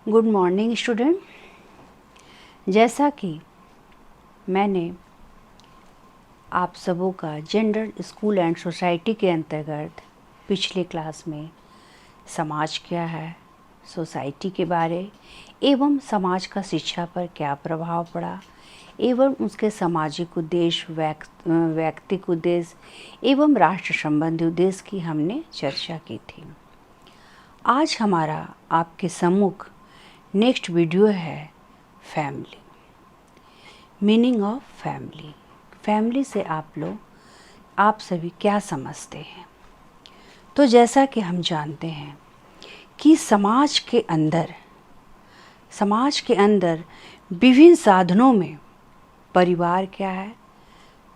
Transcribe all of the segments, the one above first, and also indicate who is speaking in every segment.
Speaker 1: Good morning student. जैसा कि मैंने आप सबों का जेंडर स्कूल एंड सोसाइटी के अंतर्गत पिछले क्लास में समाज क्या है, सोसाइटी के बारे एवं समाज का शिक्षा पर क्या प्रभाव पड़ा एवं उसके सामाजिक उद्देश्य, व्यक्तिक उद्देश्य एवं राष्ट्र संबंधी उद्देश्य की हमने चर्चा की थी। आज हमारा आपके सम्मुख नेक्स्ट वीडियो है family, meaning of family. Family से आप सभी क्या समझते हैं? तो जैसा कि हम जानते हैं कि समाज के अंदर विभिन्न साधनों में परिवार क्या है?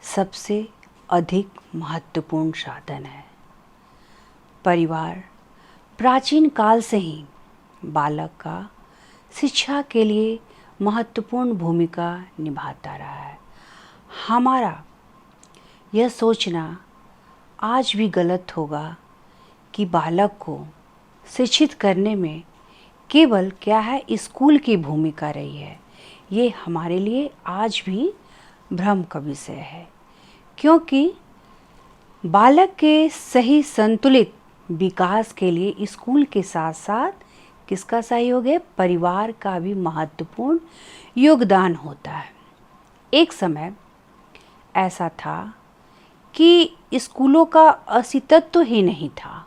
Speaker 1: सबसे अधिक महत्वपूर्ण साधन है। परिवार प्राचीन काल से ही बालक का शिक्षा के लिए महत्वपूर्ण भूमिका निभाता रहा है। हमारा यह सोचना आज भी गलत होगा कि बालक को शिक्षित करने में केवल क्या है स्कूल की भूमिका रही है। ये हमारे लिए आज भी भ्रम का विषय है, क्योंकि बालक के सही संतुलित विकास के लिए स्कूल के साथ साथ किसका सहयोग है? परिवार का भी महत्वपूर्ण योगदान होता है। एक समय ऐसा था कि स्कूलों का अस्तित्व ही नहीं था,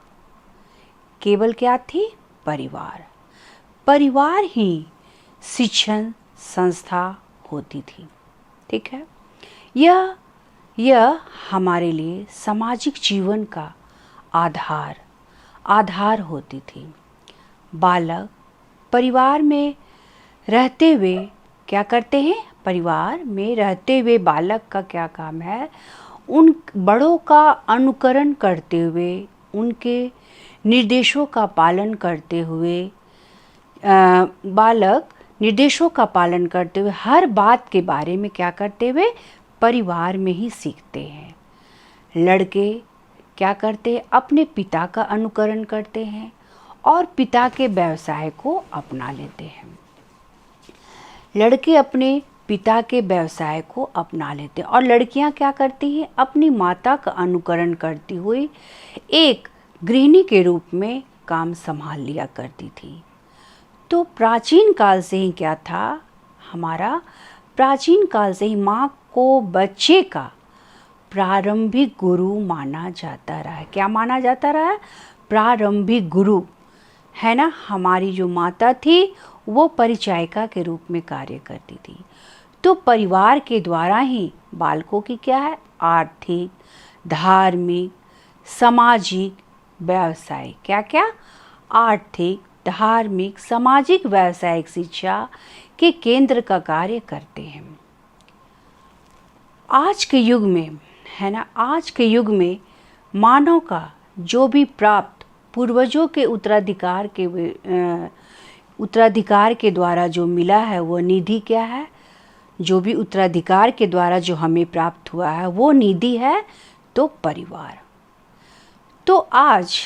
Speaker 1: केवल क्या थी? परिवार ही शिक्षण संस्था होती थी। ठीक है, यह हमारे लिए सामाजिक जीवन का आधार होती थी। बालक परिवार में रहते हुए क्या करते हैं? परिवार में रहते हुए बालक का क्या काम है? उन बड़ों का अनुकरण करते हुए, उनके निर्देशों का पालन करते हुए, बालक निर्देशों का पालन करते हुए हर बात के बारे में क्या करते हुए? परिवार में ही सीखते हैं। लड़के क्या करते हैं? अपने पिता का अनुकरण करते हैं और पिता के व्यवसाय को अपना लेते हैं। लड़के अपने पिता के व्यवसाय को अपना लेते हैं और लड़कियां क्या करती हैं? अपनी माता का अनुकरण करती हुई एक गृहिणी के रूप में काम संभाल लिया करती थी। तो प्राचीन काल से ही क्या था? प्राचीन काल से ही माँ को बच्चे का प्रारंभिक गुरु माना जाता रहा है। क्या माना जाता रहा है? प्रारंभिक गुरु है ना। हमारी जो माता थी वो परिचायिका के रूप में कार्य करती थी। तो परिवार के द्वारा ही बालकों की क्या है? आर्थिक, धार्मिक, सामाजिक, व्यावसायिक क्या आर्थिक, धार्मिक, सामाजिक, व्यावसायिक शिक्षा के केंद्र का कार्य करते हैं। आज के युग में है ना, आज के युग में मानव का जो भी प्राप्त पूर्वजों के उत्तराधिकार के द्वारा जो मिला है वो निधि क्या है? जो भी उत्तराधिकार के द्वारा जो हमें प्राप्त हुआ है वो निधि है, तो परिवार। तो आज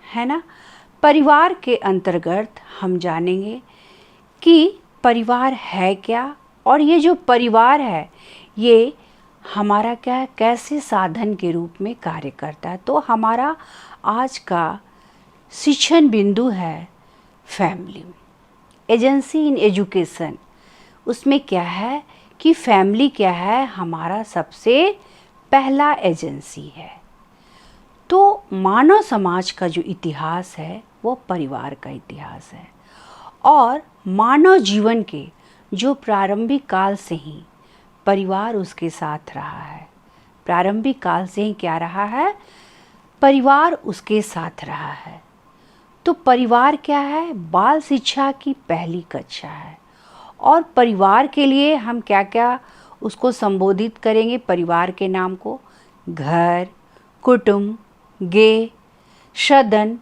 Speaker 1: है ना, परिवार के अंतर्गत हम जानेंगे कि परिवार है क्या, और ये जो परिवार है ये हमारा क्या है, कैसे साधन के रूप में कार्य करता है। तो हमारा आज का शिक्षण बिंदु है फैमिली, एजेंसी इन एजुकेशन। उसमें क्या है कि फैमिली क्या है? हमारा सबसे पहला एजेंसी है। तो मानव समाज का जो इतिहास है वो परिवार का इतिहास है, और मानव जीवन के जो प्रारंभिक काल से ही परिवार उसके साथ रहा है। प्रारंभिक काल से ही क्या रहा है? परिवार उसके साथ रहा है। तो परिवार क्या है? बाल शिक्षा की पहली कक्षा है। और परिवार के लिए हम क्या क्या उसको संबोधित करेंगे? परिवार के नाम को घर, कुटुंब, गे, सदन,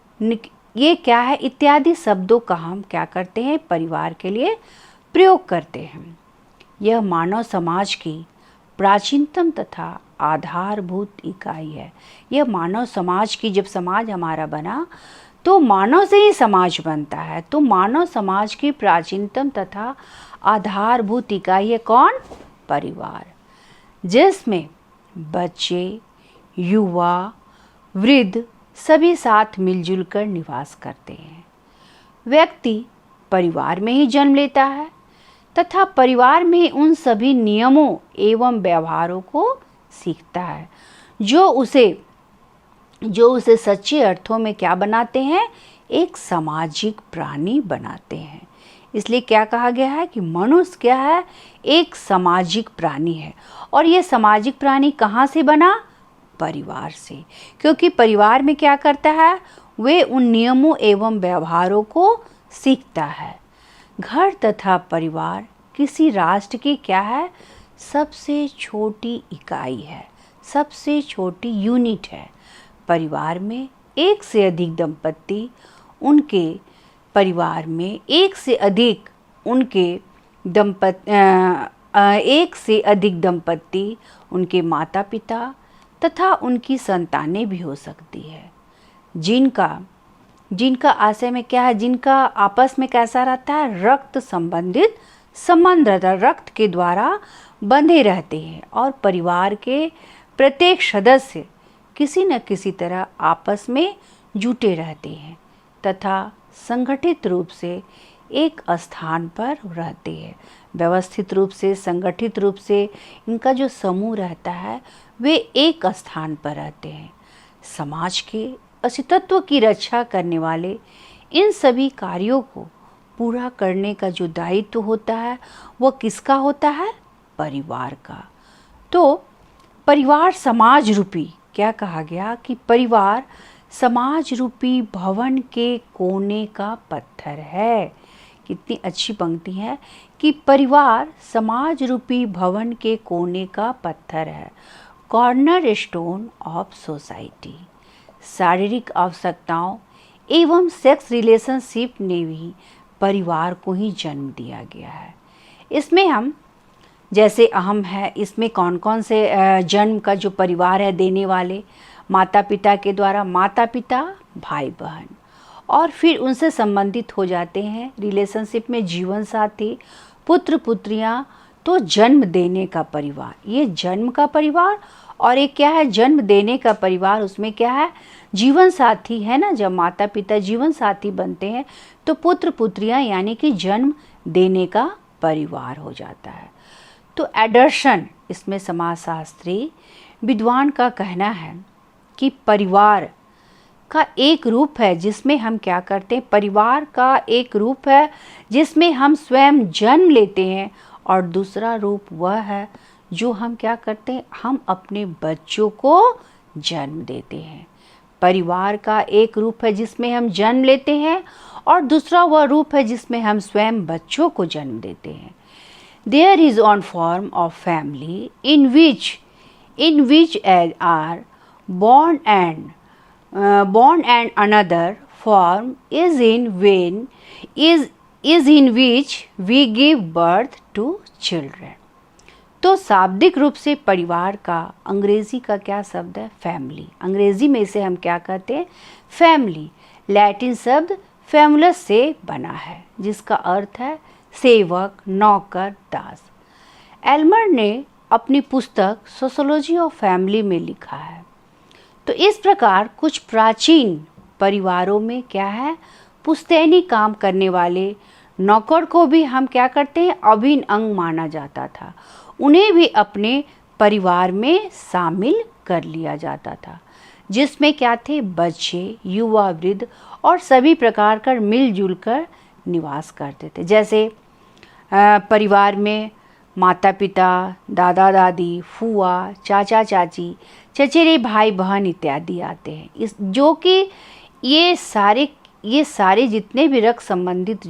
Speaker 1: ये क्या है इत्यादि शब्दों का हम क्या करते हैं? परिवार के लिए प्रयोग करते हैं। यह मानव समाज की प्राचीनतम तथा आधारभूत इकाई है। यह मानव समाज की, जब समाज हमारा बना तो मानव से ही समाज बनता है। तो मानव समाज की प्राचीनतम तथा आधारभूत इकाई है कौन? परिवार, जिसमें बच्चे, युवा, वृद्ध सभी साथ मिलजुल कर निवास करते हैं। व्यक्ति परिवार में ही जन्म लेता है तथा परिवार में उन सभी नियमों एवं व्यवहारों को सीखता है जो उसे सच्चे अर्थों में क्या बनाते हैं? एक सामाजिक प्राणी बनाते हैं। इसलिए क्या कहा गया है कि मनुष्य क्या है? एक सामाजिक प्राणी है। और ये सामाजिक प्राणी कहाँ से बना? परिवार से। क्योंकि परिवार में क्या करता है? वे उन नियमों एवं व्यवहारों को सीखता है। घर तथा परिवार किसी राष्ट्र की क्या है? सबसे छोटी इकाई है, सबसे छोटी यूनिट है। परिवार में एक से अधिक दंपति, उनके परिवार में एक से अधिक दंपति, उनके माता पिता तथा उनकी संतानें भी हो सकती है, जिनका आशय में क्या है? जिनका आपस में कैसा रहता है? रक्त संबंधित संबंध रहता है, रक्त के द्वारा बंधे रहते हैं। और परिवार के प्रत्येक सदस्य किसी न किसी तरह आपस में जुटे रहते हैं तथा संगठित रूप से एक स्थान पर रहते हैं। व्यवस्थित रूप से, संगठित रूप से इनका जो समूह रहता है वे एक स्थान पर रहते हैं। समाज के अस्तित्व की रक्षा करने वाले इन सभी कार्यों को पूरा करने का जो दायित्व होता है वो किसका होता है? परिवार का। तो परिवार समाज रूपी, क्या कहा गया कि परिवार समाज रूपी भवन के कोने का पत्थर है। कितनी अच्छी पंक्ति है कि परिवार समाज रूपी भवन के कोने का पत्थर है, कॉर्नर स्टोन ऑफ सोसाइटी। शारीरिक आवश्यकताओं एवं सेक्स रिलेशनशिप ने भी परिवार को ही जन्म दिया गया है। इसमें हम जैसे अहम है, इसमें कौन कौन से जन्म का जो परिवार है देने वाले? माता पिता के द्वारा माता पिता, भाई बहन, और फिर उनसे संबंधित हो जाते हैं रिलेशनशिप में जीवन साथी, पुत्र पुत्रियां। तो जन्म देने का परिवार, ये जन्म का परिवार। और एक क्या है? जन्म देने का परिवार। उसमें क्या है? जीवन साथी है ना। जब माता पिता जीवन साथी बनते हैं तो पुत्र पुत्रियां यानी कि जन्म देने का परिवार हो जाता है। तो एडर्सन, इसमें समाजशास्त्री विद्वान का कहना है कि परिवार का एक रूप है जिसमें हम क्या करते हैं? परिवार का एक रूप है जिसमें हम स्वयं जन्म लेते हैं, और दूसरा रूप वह है जो हम क्या करते हैं? हम अपने बच्चों को जन्म देते हैं। परिवार का एक रूप है जिसमें हम जन्म लेते हैं, और दूसरा वह रूप है जिसमें हम स्वयं बच्चों को जन्म देते हैं। There is one form of family in which are born and another form is in which we give birth to children. तो शाब्दिक रूप से परिवार का अंग्रेजी का क्या शब्द है? फैमिली। अंग्रेजी में इसे हम क्या कहते हैं? फैमिली। लैटिन शब्द फैमुलस से बना है जिसका अर्थ है सेवक, नौकर, दास। एल्मर ने अपनी पुस्तक सोशियोलॉजी ऑफ फैमिली में लिखा है। तो इस प्रकार कुछ प्राचीन परिवारों में क्या है? पुश्तैनी काम करने वाले नौकर को भी हम क्या करते हैं? अभिन्न अंग माना जाता था। उन्हें भी अपने परिवार में शामिल कर लिया जाता था, जिसमें क्या थे? बच्चे, युवा, वृद्ध और सभी प्रकार का मिलजुल कर निवास करते थे। जैसे परिवार में माता पिता, दादा दादी, फूआ, चाचा चाची, चचेरे भाई बहन इत्यादि आते हैं। इस जो कि ये सारे जितने भी रक्त संबंधित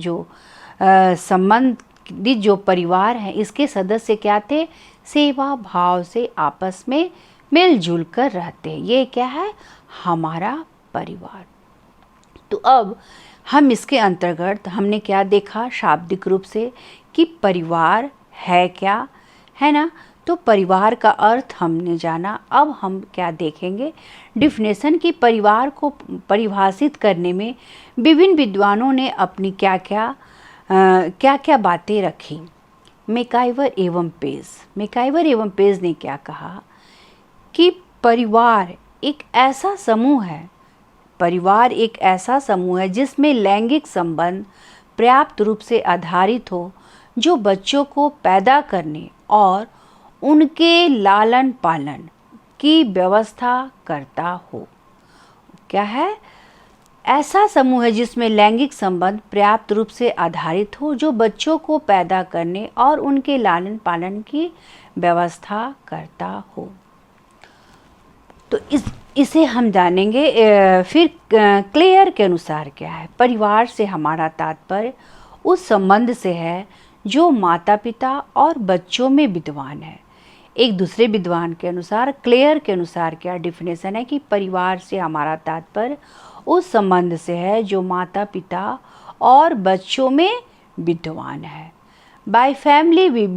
Speaker 1: जो परिवार हैं, इसके सदस्य क्या थे? सेवा भाव से आपस में मिलजुल कर रहते हैं। ये क्या है? हमारा परिवार। तो अब हम इसके अंतर्गत हमने क्या देखा शाब्दिक रूप से कि परिवार है क्या, है ना। तो परिवार का अर्थ हमने जाना। अब हम क्या देखेंगे, डिफिनेशन की परिवार को परिभाषित करने में विभिन्न विद्वानों ने अपनी क्या क्या बातें रखी। मैकाइवर एवं पेज ने क्या कहा कि परिवार एक ऐसा समूह है जिसमें लैंगिक संबंध पर्याप्त रूप से आधारित हो, जो बच्चों को पैदा करने और उनके लालन पालन की व्यवस्था करता हो। क्या है? ऐसा समूह है जिसमें लैंगिक संबंध पर्याप्त रूप से आधारित हो, जो बच्चों को पैदा करने और उनके लालन पालन की व्यवस्था करता हो। तो इसे हम जानेंगे। फिर क्लेयर के अनुसार क्या है, परिवार से हमारा तात्पर्य उस संबंध से है जो माता पिता और बच्चों में विद्यमान है। एक दूसरे विद्वान के अनुसार, क्लेयर के अनुसार क्या डिफिनेशन है कि परिवार से हमारा तात्पर्य उस संबंध से है जो माता पिता और बच्चों में विद्यमान है। By family we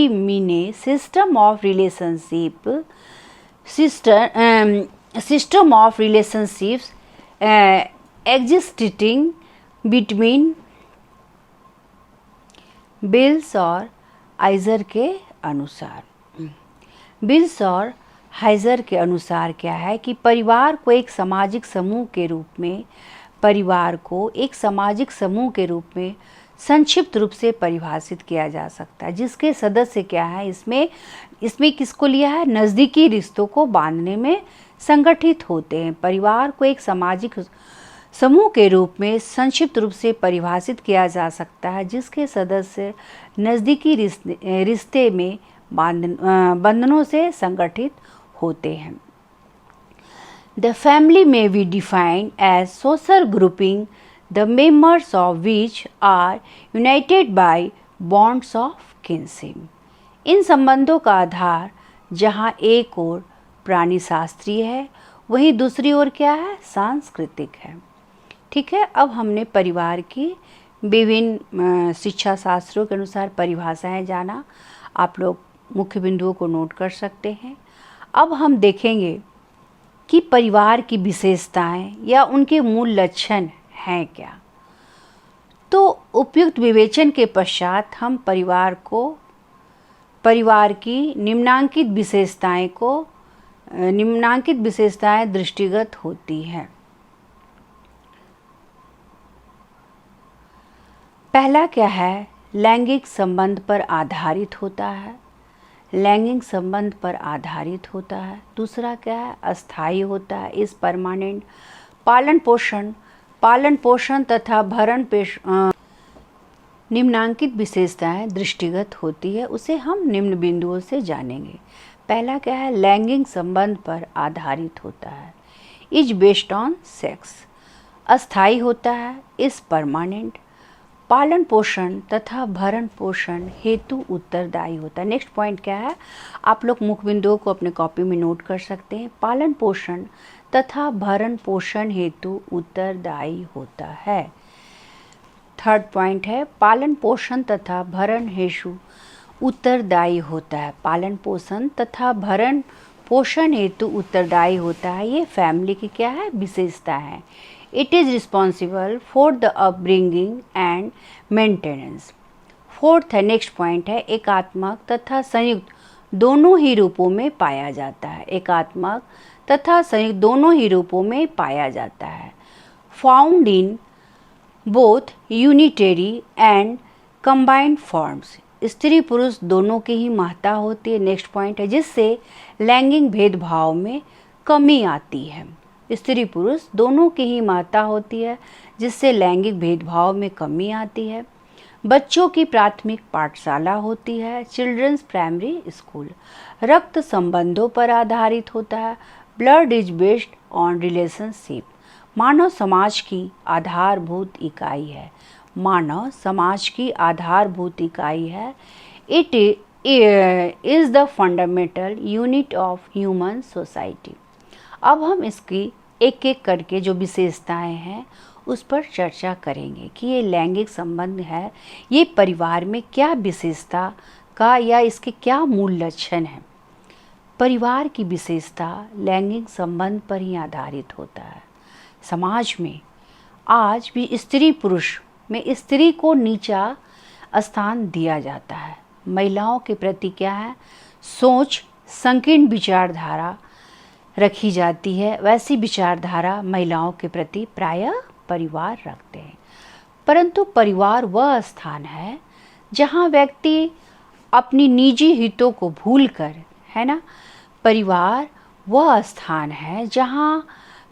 Speaker 1: mean a system of relationships existing between बिल्स और हाइजर के अनुसार क्या है कि परिवार को एक सामाजिक समूह के रूप में संक्षिप्त रूप से परिभाषित किया जा सकता है, जिसके सदस्य क्या है, इसमें किसको लिया है, नज़दीकी रिश्तों को बांधने में संगठित होते हैं। परिवार को एक सामाजिक समूह के रूप में संक्षिप्त रूप से परिभाषित किया जा सकता है, जिसके सदस्य नज़दीकी रिश्ते में बंधनों से संगठित होते हैं। The family may be defined as social grouping the members of which are united by bonds of kinship। इन संबंधों का आधार जहाँ एक ओर प्राणी शास्त्रीय है, वहीं दूसरी ओर क्या है, सांस्कृतिक है। ठीक है, अब हमने परिवार की विभिन्न शिक्षा शास्त्रों के अनुसार परिभाषाएं जाना। आप लोग मुख्य बिंदुओं को नोट कर सकते हैं। अब हम देखेंगे कि परिवार की विशेषताएं या उनके मूल लक्षण हैं क्या। तो उपयुक्त विवेचन के पश्चात हम परिवार की निम्नांकित विशेषताएं दृष्टिगत होती हैं। पहला क्या है, लैंगिक संबंध पर आधारित होता है। दूसरा क्या है, अस्थायी होता है, इस परमानेंट। पालन पोषण तथा भरण पोषण निम्नांकित विशेषताएं दृष्टिगत होती है, उसे हम निम्न बिंदुओं से जानेंगे। पहला क्या है, लैंगिक संबंध पर आधारित होता है, इज बेस्ड ऑन सेक्स। अस्थायी होता है, इज परमानेंट। पालन पोषण तथा भरण पोषण हेतु उत्तरदायी होता है। नेक्स्ट पॉइंट क्या है, आप लोग मुख्य बिंदुओं को अपने कॉपी में नोट कर सकते हैं। पालन पोषण तथा भरण पोषण हेतु उत्तरदायी होता है। थर्ड पॉइंट है, पालन पोषण तथा भरण हेतु उत्तरदायी होता है। पालन पोषण तथा भरण पोषण हेतु उत्तरदायी होता है, ये फैमिली की क्या है, विशेषता है। It is responsible for the upbringing and maintenance. Fourth है, नेक्स्ट पॉइंट है, एकात्मक तथा संयुक्त दोनों ही रूपों में पाया जाता है। एकात्मक तथा संयुक्त दोनों ही रूपों में पाया जाता है। Found in both unitary and combined forms. स्त्री पुरुष दोनों की ही महत्ता होती है। नेक्स्ट पॉइंट है, जिससे लैंगिक भेदभाव में कमी आती है। स्त्री पुरुष दोनों की ही महत्ता होती है, जिससे लैंगिक भेदभाव में कमी आती है। बच्चों की प्राथमिक पाठशाला होती है, चिल्ड्रंस प्राइमरी स्कूल। रक्त संबंधों पर आधारित होता है, blood is based on relationship. मानव समाज की आधारभूत इकाई है। It is the fundamental unit of human society. अब हम इसकी एक एक करके जो विशेषताएं हैं उस पर चर्चा करेंगे कि ये लैंगिक संबंध है, ये परिवार में क्या विशेषता का या इसके क्या मूल लक्षण हैं? परिवार की विशेषता लैंगिक संबंध पर ही आधारित होता है। समाज में आज भी स्त्री पुरुष में स्त्री को नीचा स्थान दिया जाता है। महिलाओं के प्रति क्या है, सोच, संकीर्ण विचारधारा रखी जाती है। वैसी विचारधारा महिलाओं के प्रति प्रायः परिवार रखते हैं। परंतु परिवार वह स्थान है जहाँ व्यक्ति अपनी निजी हितों को भूलकर, है ना, परिवार वह स्थान है जहाँ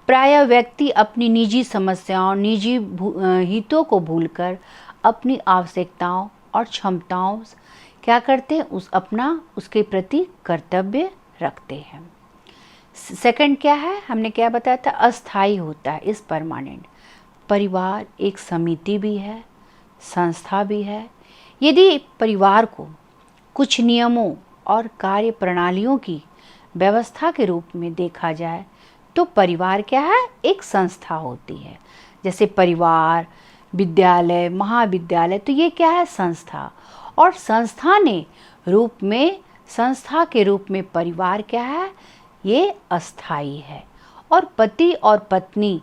Speaker 1: प्रायः व्यक्ति अपनी निजी समस्याओं, निजी हितों को भूलकर अपनी आवश्यकताओं और क्षमताओं क्या करते हैं, उसके प्रति कर्तव्य रखते हैं। सेकंड क्या है, हमने क्या बताया था, अस्थायी होता है, इस परमानेंट। परिवार एक समिति भी है, संस्था भी है। यदि परिवार को कुछ नियमों और कार्य प्रणालियों की व्यवस्था के रूप में देखा जाए तो परिवार क्या है, एक संस्था होती है। जैसे परिवार, विद्यालय, महाविद्यालय, तो ये क्या है, संस्था। और संस्था के रूप में परिवार क्या है, ये अस्थाई है। और पति और पत्नी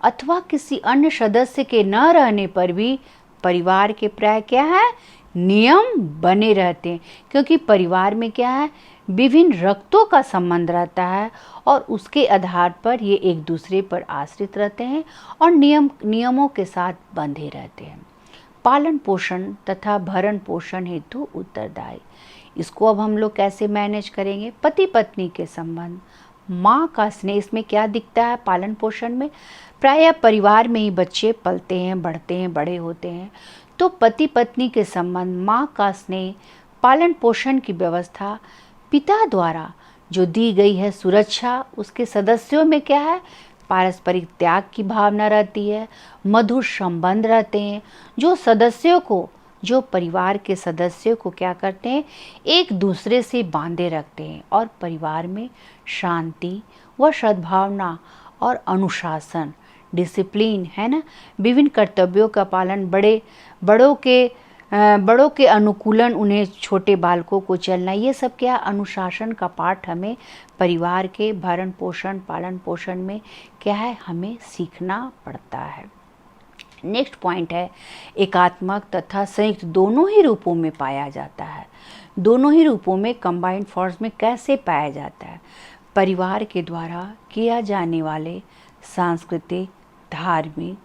Speaker 1: अथवा किसी अन्य सदस्य के न रहने पर भी परिवार के प्राय क्या है, नियम बने रहते हैं। क्योंकि परिवार में क्या है, विभिन्न रक्तों का संबंध रहता है और उसके आधार पर ये एक दूसरे पर आश्रित रहते हैं और नियमों के साथ बंधे रहते हैं। पालन पोषण तथा भरण पोषण हेतु उत्तरदायी। इसको अब हम लोग कैसे मैनेज करेंगे? पति पत्नी के संबंध, माँ का स्नेह, इसमें क्या दिखता है पालन पोषण में? प्रायः परिवार में ही बच्चे पलते हैं, बढ़ते हैं, बड़े होते हैं। तो पति पत्नी के संबंध, माँ का स्नेह, पालन पोषण की व्यवस्था, पिता द्वारा जो दी गई है सुरक्षा, उसके सदस्यों में क्या है, पारस्परिक त्याग की भावना रहती है, मधुर संबंध रहते हैं, जो परिवार के सदस्यों को क्या करते हैं, एक दूसरे से बांधे रखते हैं और परिवार में शांति व सद्भावना और अनुशासन, डिसिप्लिन, है ना, विभिन्न कर्तव्यों का पालन, बड़ों के अनुकूलन, उन्हें छोटे बालकों को चलना, ये सब क्या अनुशासन का पाठ हमें परिवार के भरण पोषण, पालन पोषण में क्या है, हमें सीखना पड़ता है। नेक्स्ट पॉइंट है, एकात्मक तथा संयुक्त दोनों ही रूपों में पाया जाता है। दोनों ही रूपों में कंबाइंड फॉर्म्स में कैसे पाया जाता है? परिवार के द्वारा किया जाने वाले सांस्कृतिक, धार्मिक,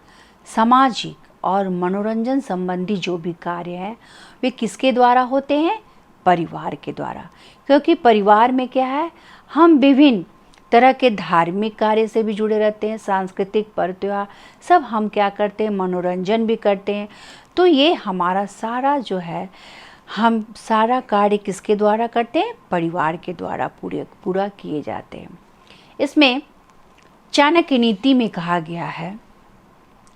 Speaker 1: सामाजिक और मनोरंजन संबंधी जो भी कार्य हैं वे किसके द्वारा होते हैं? परिवार के द्वारा। क्योंकि परिवार में क्या है, हम विभिन्न तरह के धार्मिक कार्य से भी जुड़े रहते हैं, सांस्कृतिक पर्व त्योहार सब हम क्या करते हैं, मनोरंजन भी करते हैं। तो ये हमारा सारा जो है, हम सारा कार्य किसके द्वारा करते हैं? परिवार के द्वारा पूरा किए जाते हैं। इसमें चाणक्य नीति में कहा गया है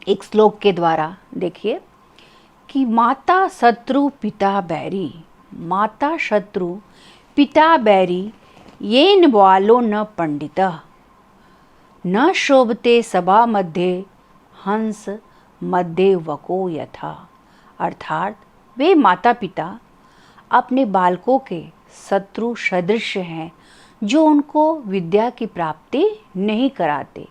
Speaker 1: एक श्लोक के द्वारा, देखिए कि माता शत्रु पिता बैरी, माता शत्रु पिता बैरी, येन बालो न पंडितः, न शोभते सभा मध्य हंस मध्य वको यथा। अर्थात वे माता पिता अपने बालकों के शत्रु सदृश हैं जो उनको विद्या की प्राप्ति नहीं कराते।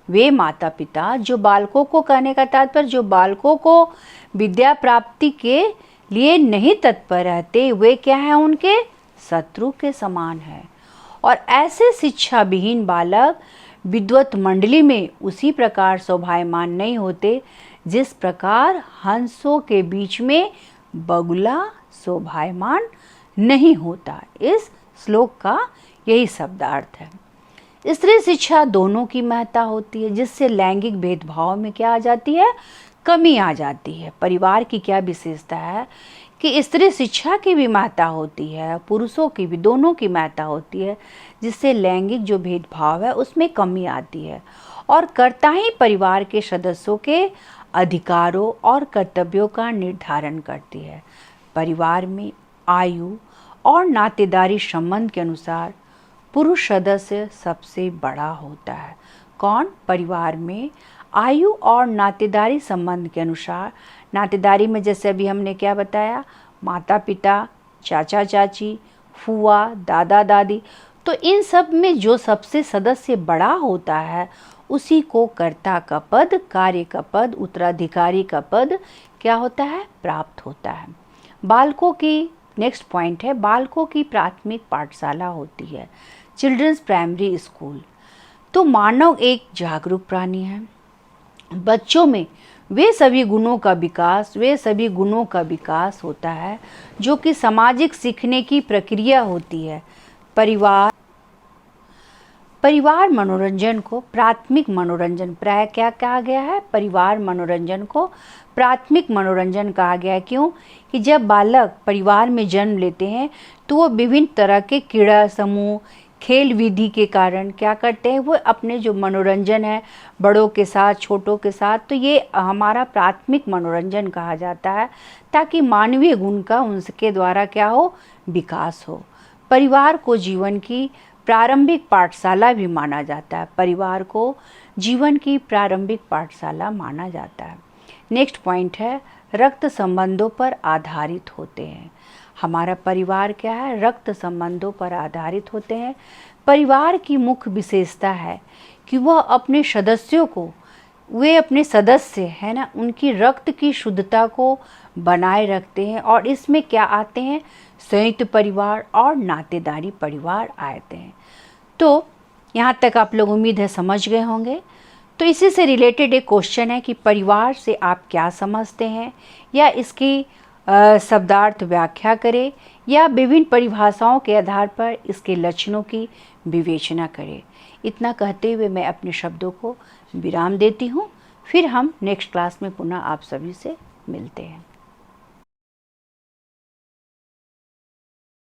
Speaker 1: वे माता पिता जो बालकों को, कहने का तात्पर्य जो बालकों को विद्या प्राप्ति के लिए नहीं तत्पर रहते, वे क्या हैं, उनके शत्रु के समान है। और ऐसे शिक्षा विहीन बालक विद्वत मंडली में उसी प्रकार शोभायमान नहीं होते जिस प्रकार हंसों के बीच में बगुला शोभायमान नहीं होता। इस श्लोक का यही शब्दार्थ है। स्त्री शिक्षा दोनों की महत्ता होती है, जिससे लैंगिक भेदभाव में क्या आ जाती है, कमी आ जाती है। परिवार की क्या विशेषता है कि स्त्री शिक्षा की भी महत्ता होती है, पुरुषों की भी, दोनों की महत्ता होती है, जिससे लैंगिक जो भेदभाव है उसमें कमी आती है। और कर्ता ही परिवार के सदस्यों के अधिकारों और कर्तव्यों का निर्धारण करती है। परिवार में आयु और नातेदारी संबंध के अनुसार पुरुष सदस्य सबसे बड़ा होता है। कौन? परिवार में आयु और नातेदारी संबंध के अनुसार, नातेदारी में जैसे अभी हमने क्या बताया, माता पिता चाचा चाची, फूआ, दादा दादी। तो इन सब में जो सबसे सदस्य बड़ा होता है उसी को कर्ता का पद, कार्य का पद, उत्तराधिकारी का पद क्या होता है, प्राप्त होता है। बालकों की नेक्स्ट पॉइंट है, बालकों की प्राथमिक पाठशाला होती है, चिल्ड्रंस प्राइमरी स्कूल। तो मानव एक जागरूक प्राणी है। बच्चों में वे सभी गुणों का विकास होता है जो कि सामाजिक सीखने की प्रक्रिया होती है। परिवार मनोरंजन को प्राथमिक मनोरंजन, प्राय क्या कहा गया है, परिवार मनोरंजन को प्राथमिक मनोरंजन कहा गया है। क्यों कि जब बालक परिवार में जन्म लेते हैं तो वो विभिन्न तरह के क्रीड़ा समूह, खेल विधि के कारण क्या करते हैं, वो अपने जो मनोरंजन है बड़ों के साथ, छोटों के साथ, तो ये हमारा प्राथमिक मनोरंजन कहा जाता है, ताकि मानवीय गुण का उनके द्वारा क्या हो, विकास हो। परिवार को जीवन की प्रारंभिक पाठशाला भी माना जाता है, परिवार को जीवन की प्रारंभिक पाठशाला माना जाता है। नेक्स्ट पॉइंट है, रक्त संबंधों पर आधारित होते हैं। हमारा परिवार क्या है, रक्त संबंधों पर आधारित होते हैं। परिवार की मुख्य विशेषता है कि वह अपने सदस्यों को, वे अपने सदस्य है ना, उनकी रक्त की शुद्धता को बनाए रखते हैं। और इसमें क्या आते हैं, संयुक्त परिवार और नातेदारी परिवार आते हैं। तो यहाँ तक आप लोग उम्मीद है समझ गए होंगे। तो इसी से रिलेटेड एक क्वेश्चन है कि परिवार से आप क्या समझते हैं, या इसकी शब्दार्थ व्याख्या करें, या विभिन्न परिभाषाओं के आधार पर इसके लक्षणों की विवेचना करें। इतना कहते हुए मैं अपने शब्दों को विराम देती हूँ। फिर हम नेक्स्ट क्लास में पुनः आप सभी से मिलते हैं।